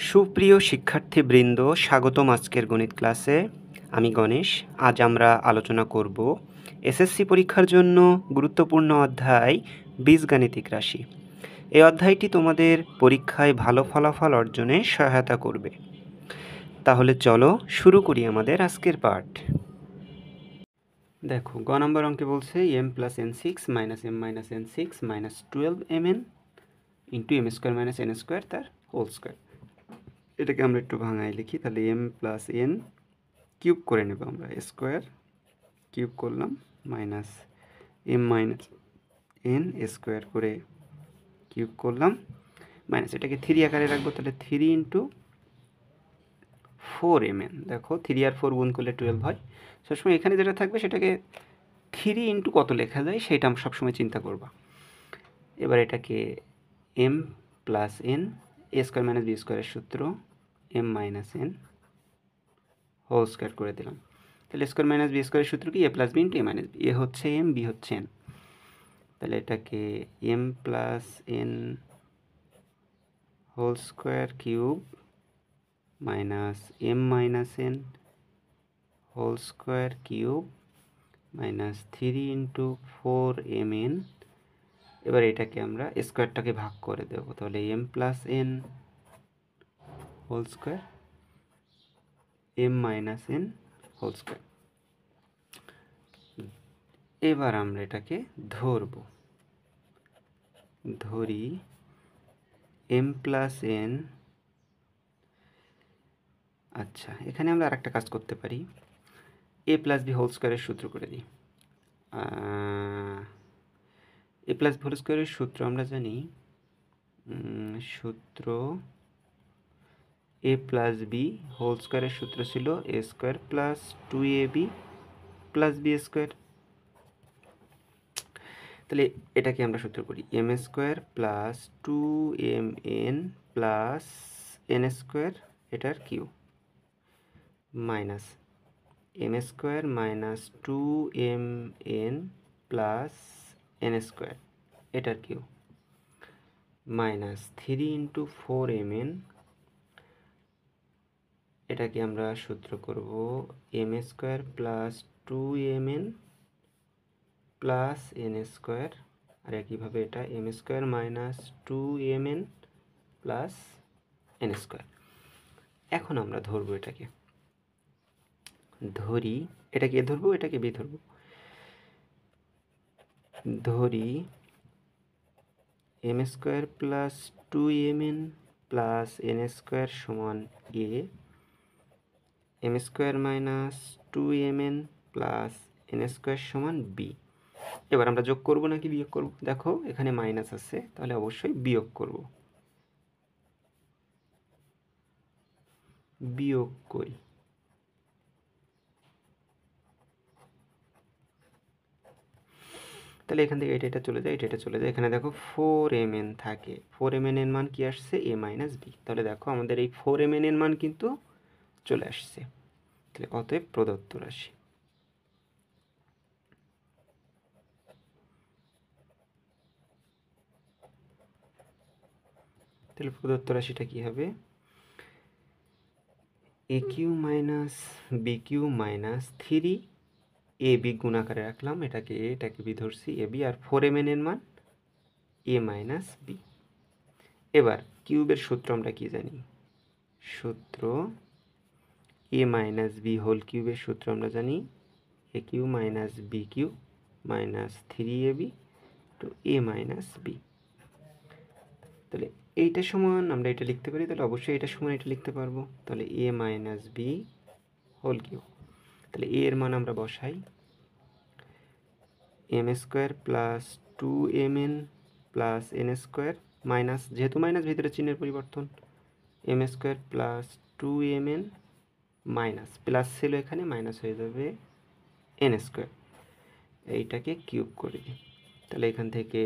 সুপ্রিয় শিক্ষার্থীবৃন্দ, স্বাগতম আজকের গণিত ক্লাসে। আমি গণেশ। আজ আমরা আলোচনা করব এসএসসি পরীক্ষার জন্য গুরুত্বপূর্ণ অধ্যায় বীজগাণিতিক রাশি। এই অধ্যায়টি তোমাদের পরীক্ষায় ভালো ফলাফল অর্জনে সহায়তা করবে। তাহলে চলো শুরু করি আমাদের আজকের পাঠ। দেখো, গ নম্বর অঙ্কে বলছে m plus n six minus m minus n six minus 12mn into m square minus n square তার হোল স্কোয়ার। এটাকে আমরা একটু ভাঙায় লিখি, তাহলে এম প্লাস এন কিউব করে নেব আমরা, স্কোয়ার কিউব করলাম minus m minus n square করে কিউব করলাম মাইনাস এটাকে 3 আকারে রাখবো, তাহলে 3 ইন্টু 4mn। দেখো 3 আর 4 গুণ করলে 12 হয়। সবসময় এখানে যেটা থাকবে সেটাকে 3 ইন্টু কত লেখা যায় সেটা আমরা সবসময় চিন্তা করবা। এবার এটাকে m plus n a square minus b স্কোয়ারের সূত্র m minus n whole square করে দিলাম। তাহলে স্কোয়ার মাইনাস বি স্কোয়ারের সূত্র কি? A plus b into a minus b. A হচ্ছে এম, বি হচ্ছে এন। তাহলে এটাকে m plus n whole square cube minus m minus n whole square cube minus 3 into 4mn। এবার এটাকে আমরা স্কোয়ারটাকে ভাগ করে দেব, তাহলে m plus n whole square m minus n whole square. এবার আমরা এটাকে ধরি এম প্লাস এন। আচ্ছা, এখানে আমরা আরেকটা কাজ করতে পারি, এ প্লাস বি হোল স্কোয়ারের সূত্র করে দিই। এ প্লাস বি হোল স্কোয়ারের সূত্র আমরা জানি, সূত্র এ প্লাস বি হোল স্কোয়ারের সূত্র ছিল a square plus 2ab plus b square. তাহলে এটাকে আমরা সূত্র করি m square plus 2mn plus n square এটার cube minus m square minus 2mn plus n square এটার কিউ মাইনাস 3 ইন্টু 4mn। এটাকে আমরা সূত্র করব m square plus 2mn plus n square, আর একইভাবে এটা m square minus 2mn plus n square. এখন আমরা ধরবো এটাকে, এটাকে এ ধরবো, এটাকে বি ধরবো। ধরি m square plus 2mn plus n square সমান a, m square minus 2mn plus n square সমান বি। এবার আমরা যোগ করব নাকি বিয়োগ করব? দেখো এখানে মাইনাস আছে, তাহলে অবশ্যই বিয়োগ করব। বিয়োগ করি, তাহলে এখান থেকে এটা চলে যায়, এটা চলে যায়। এখানে দেখো 4mn থাকে, 4mn এর মান কি আসছে? a minus b. তাহলে দেখো আমাদের এই 4mn এর মান কিন্তু চলে আসছে। তাহলে অতএব প্রদত্ত রাশি তাহলে প্রদত্ত রাশিটা কি হবে? A cube minus b cube minus 3 a b গুণ আকারে রাখলাম, এটাকে এ, এটাকে বি ধরছি, এ বি, আর 4mn এর মান এ মাইনাস বি। এবার কিউবের সূত্র আমরা কি জানি? সূত্র এ মাইনাস বি হোল কিউবের সূত্র আমরা জানি a cube minus b cube minus 3ab to a minus b. তাহলে এইটার সমান আমরা এটা লিখতে পারি, তাহলে অবশ্যই এটার সমান এটা লিখতে পারবো। তাহলে a minus b whole cube, তাহলে এ এর মান আমরা বসাই m square plus 2mn plus n square minus, যেহেতু মাইনাস ভিতরে চিহ্নের পরিবর্তন, m square plus 2mn minus plus ছিল এখানে মাইনাস হয়ে যাবে এন স্কোয়ার। এইটাকে কিউব করে দিই, তাহলে এখান থেকে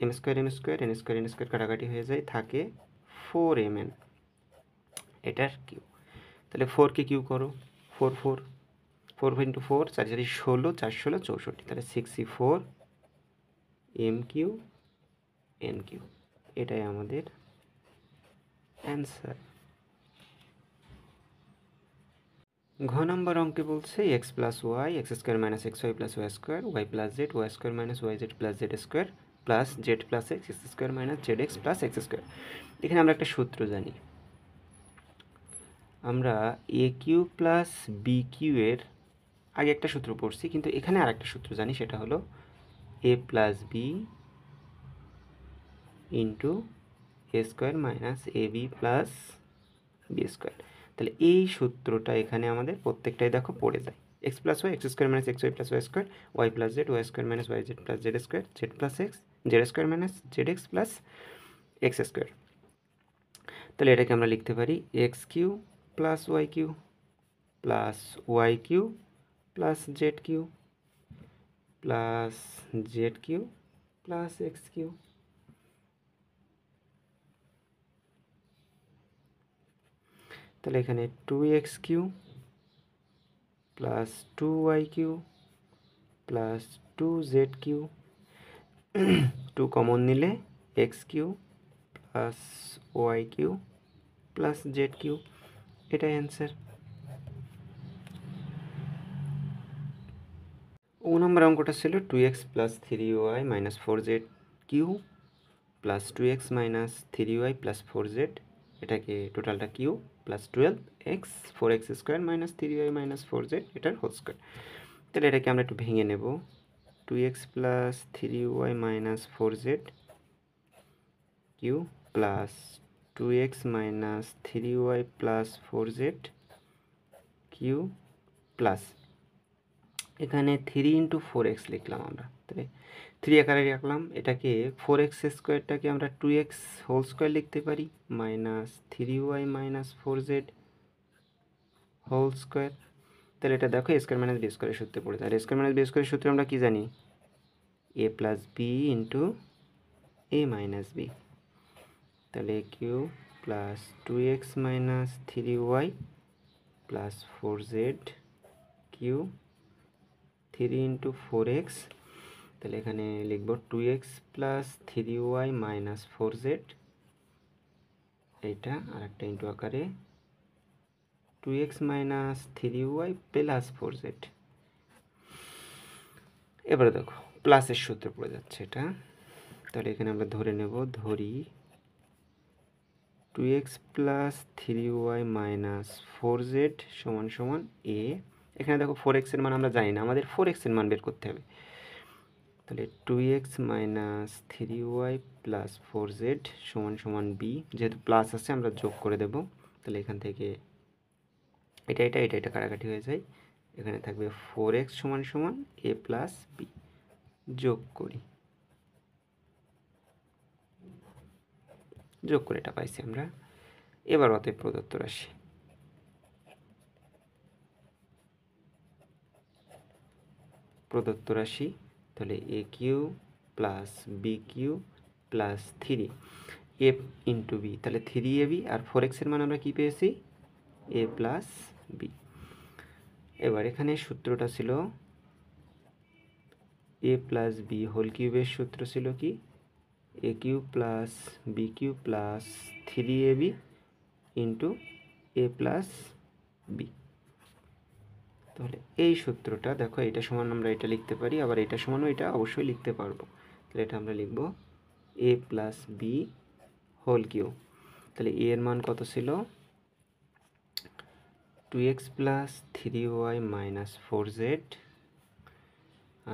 m square m square n square n square কাটাকাটি হয়ে যায়, থাকে 4mn এটার কিউ। তাহলে 4কে কিউ করো, 4 ইন্টু 4 4 4 16, 4 16 64, তাহলে 64 এম কিউ এন কিউ। এটাই আমাদের অ্যান্সার। ঘ নম্বর অঙ্কে বলছে x plus y x square minus x y plus y square y plus z y square minus y z plus z square plus z plus x x square minus z x plus x square. এখানে আমরা একটা সূত্র জানি, আমরা a cube plus b cube এর আগে একটা সূত্র পড়ছি, কিন্তু এখানে আর একটা সূত্র জানি, সেটা হলো a plus b into a square minus a b plus b square. তাহলে এই সূত্রটা এখানে আমাদের প্রত্যেকটাই দেখো পড়ে যায়। X plus y x square minus x y plus y square y plus z y square minus y z plus z square z plus x z square minus z x plus x square. তাহলে এটাকে আমরা লিখতে পারি x cube plus y cube plus y cube plus z cube plus z cube plus x cube. তাহলে এখানে 2x cube plus 2y cube plus 2z cube, 2 common নিলে x cube plus y cube plus z cube, এটাই answer. ও number অঙ্কটা ছিল 2x plus 3y minus 4z cube plus 2x minus 3y plus 4z, এটাকে টোটালটা cube plus 12x 4x square minus 3y minus 4z এটার whole square. তাহলে এটাকে আমরা একটু ভেঙে নেব, 2x plus 3y minus 4z cube plus 2x minus 3y plus 4z cube plus এখানে 3 ইন্টু 4x লিখলাম আমরা, তাহলে 3 আকারে রাখলাম, এটাকে 4x স্কোয়ারটাকে আমরা 2x হোল স্কোয়ার লিখতে পারি minus 3y minus 4z whole square. তাহলে এটা দেখো এ স্কোয়ার মাইনাস বি স্কোয়ারের সূত্রে পড়ে যায়। আর এ স্কোয়ার মাইনাস বি স্কোয়ারের সূত্রে আমরা কি জানি, a plus b into a minus b. তাহলে cube plus 2x minus 3y plus 4z cube 3 into 4x, তাহলে এখানে লিখব 2x plus 3y minus 4z, এইটা আর একটা ইন্টু আকারে 2x minus 3y plus 4z। এবারে দেখো প্লাসের সূত্র পড়ে যাচ্ছে এটা, তাহলে এখানে আমরা ধরে নেব, ধরি 2x plus 3y minus 4z সমান সমান এ। এখানে দেখো 4x এর মান আমরা জানি না, আমাদের 4x এর মান বের করতে হবে। তাহলে 2x minus 3y plus 4z সমান সমান বি, যেহেতু প্লাস আছে আমরা যোগ করে দেব। তাহলে এখান থেকে এটা এটা এটা এটা কাটাকাটি হয়ে যায়, এখানে থাকবে 4x সমান সমান এ প্লাস বি, যোগ করি, যোগ করে এটা পাইছি আমরা। এবার অতএব প্রদত্ত রাশি তাহলে a cube plus b cube plus 3 a into b, তাহলে 3ab আর 4x এর মান আমরা কি পেয়েছি, এ প্লাস বি। এবার এখানে সূত্রটা ছিল এ প্লাস বি হোল কিউবের সূত্র ছিল কি, a cube plus b cube plus 3ab into a plus b. তাহলে এই সূত্রটা দেখো, এটা সমান আমরা এটা লিখতে পারি, আবার এটা সমানও এটা অবশ্যই লিখতে পারবো। তাহলে এটা আমরা লিখব এ প্লাস বি হোল কিউ। তাহলে এ এর মান কত ছিল, 2x plus 3y minus 4z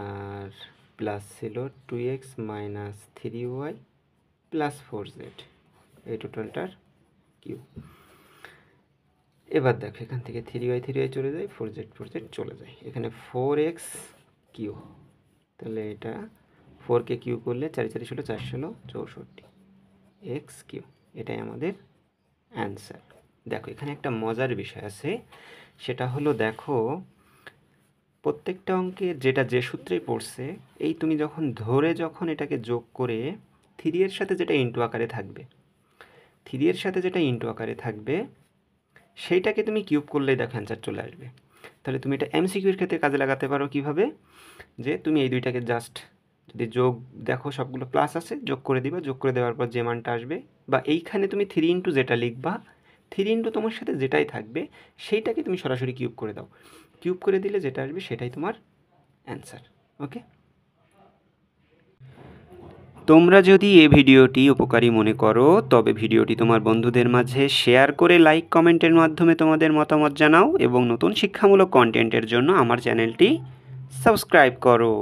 আর প্লাস ছিল 2x minus 3y plus 4z, এই টোটালটার কিউ। এবার দেখো এখান থেকে 3y চলে যায়, 4z চলে যায়, এখানে 4x কিউ। তাহলে এটা 4কে কিউ করলে 4 4 ষোলো 4 ষোলো 64 এক্স কিউ, এটাই আমাদের অ্যান্সার। দেখো এখানে একটা মজার বিষয় আছে, সেটা হলো দেখো প্রত্যেকটা অঙ্কে যেটা যে সূত্রেই পড়ছে, এই তুমি যখন ধরে যখন এটাকে যোগ করে 3 এর সাথে যেটা ইন্টু আকারে থাকবে, 3 এর সাথে যেটা ইন্টু আকারে থাকবে সেইটাকে তুমি কিউব করলেই দেখো অ্যান্সার চলে আসবে। তাহলে তুমি এটা এমসিকিউর ক্ষেত্রে কাজে লাগাতে পারো কিভাবে, যে তুমি এই দুইটাকে জাস্ট যদি যোগ দেখো সবগুলো প্লাস আছে যোগ করে দিবা, যোগ করে দেওয়ার পর যে মানটা আসবে, বা এইখানে তুমি 3 ইন্টু যেটা লিখবা 3 ইন্টু তোমার সাথে যেটাই থাকবে সেইটাকে তুমি সরাসরি কিউব করে দাও, কিউব করে দিলে যেটা আসবে সেটাই তোমার অ্যান্সার। ওকে, তোমরা যদি এই ভিডিওটি উপকারী মনে করো তবে ভিডিওটি তোমার বন্ধুদের মাঝে শেয়ার করে লাইক কমেন্টের মাধ্যমে তোমাদের মতামত জানাও এবং নতুন শিক্ষামূলক কন্টেন্টের জন্য আমার চ্যানেলটি সাবস্ক্রাইব করো।